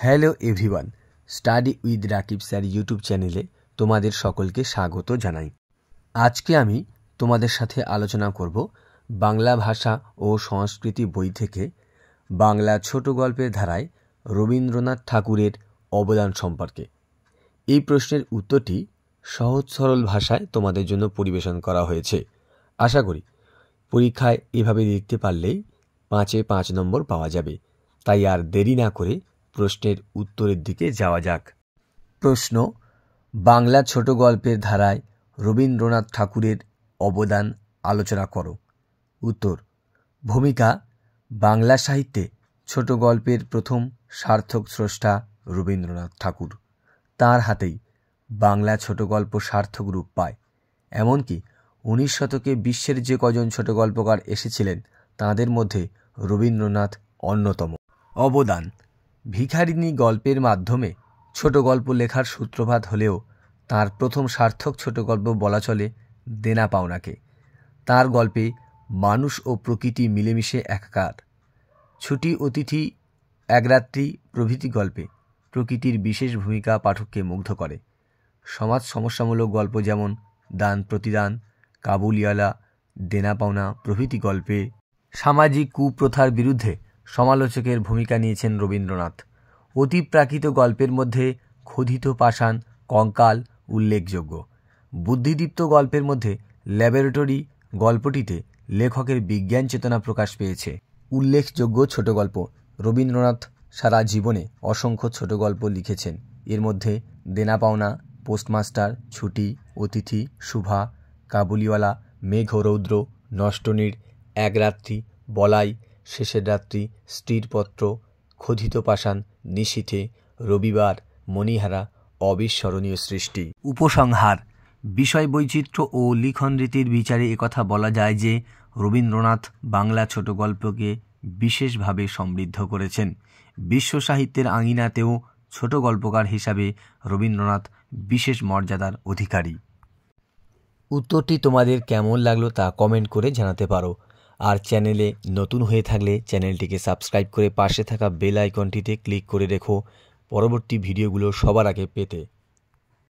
Hello everyone, study with Rakib sir YouTube চ্যানেলে তোমাদের সকলকে স্বাগত জানাই। আজকে আমি তোমাদের সাথে আলোচনা করব বাংলা ভাষা ও সংস্কৃতি বই থেকে বাংলা ছোট গল্পের ধারায় রবীন্দ্রনাথ ঠাকুরের অবদান সম্পর্কে। এই প্রশ্নের উত্তরটি সহজ সরল ভাষায় তোমাদের জন্য পরিবেশন করা হয়েছে। আশা করি পরীক্ষায় এভাবে লিখতে পারলেই 5-এ 5 নম্বর পাওয়া যাবে। তাই আর দেরি না করে প্রশ্নের উত্তরের দিকে যাওয়া যাক। প্রশ্ন: বাংলা ছোট গল্পের ধারায় রবীন্দ্রনাথ ঠাকুরের অবদান আলোচনা করো। উত্তর: ভূমিকা: বাংলা সাহিত্যে ছোট গল্পের প্রথম সার্থক স্রষ্টা রবীন্দ্রনাথ ঠাকুর। তাঁর হাতেই বাংলা ছোট গল্প সার্থক রূপ পায়। এমনকি 19 শতকে বিশ্বের যে কজন ছোট গল্পকার এসেছিলেন তাঁদের মধ্যে রবীন্দ্রনাথ অন্যতম। অবদান: ভিখারিনী গল্পের মাধ্যমে ছোট গল্প লেখার সূত্রপাত হলেও তার প্রথম সার্থক ছোট গল্প বলা চলে দেনা পাওনাকে। তার গল্পে মানুষ ও প্রকৃতি মিলেমিশে একাকার। ছুটি, অতিথি, একরাত্রি প্রভৃতি গল্পে প্রকৃতির বিশেষ ভূমিকা পাঠককে মুগ্ধ করে। সমাজ সমস্যামূলক গল্প যেমন দান প্রতিদান, কাবুলিওয়ালা, দেনা পাওনা প্রভৃতি গল্পে সামাজিক কুপ্রথার বিরুদ্ধে সমালোচকের ভূমিকা নিয়েছেন রবীন্দ্রনাথ। অতিপ্রাকৃত গল্পের মধ্যে ক্ষুধিত পাষাণ, কঙ্কাল উল্লেখযোগ্য। বুদ্ধিদীপ্ত গল্পের মধ্যে ল্যাবরেটরি গল্পটিতে লেখকের বিজ্ঞান চেতনা প্রকাশ পেয়েছে। উল্লেখযোগ্য ছোট গল্প: রবীন্দ্রনাথ সারা জীবনে অসংখ্য ছোট গল্প লিখেছেন। এর মধ্যে দেনা পাওনা, পোস্টমাস্টার, ছুটি, অতিথি, শুভা, কাবুলিওয়ালা, মেঘ ও রৌদ্র, নষ্টনীড়, একরাত্রি, বলাই, শেষের রাত্রি, স্ত্রীর পত্র, ক্ষুধিত পাষাণ, নিশীথে, রবিবার, মণিহারা অবিস্মরণীয় সৃষ্টি। উপসংহার: বিষয় বৈচিত্র্য ও লিখন রীতির বিচারে একথা বলা যায় যে রবীন্দ্রনাথ বাংলা ছোট গল্পকে বিশেষভাবে সমৃদ্ধ করেছেন। বিশ্ব সাহিত্যের আঙিনাতেও ছোট গল্পকার হিসাবে রবীন্দ্রনাথ বিশেষ মর্যাদার অধিকারী। উত্তরটি তোমাদের কেমন লাগলো তা কমেন্ট করে জানাতে পারো। আর চ্যানেলে নতুন হয়ে থাকলে চ্যানেলটিকে সাবস্ক্রাইব করে পাশে থাকা বেল আইকনটিতে ক্লিক করে রেখো পরবর্তী ভিডিওগুলো সবার আগে পেতে।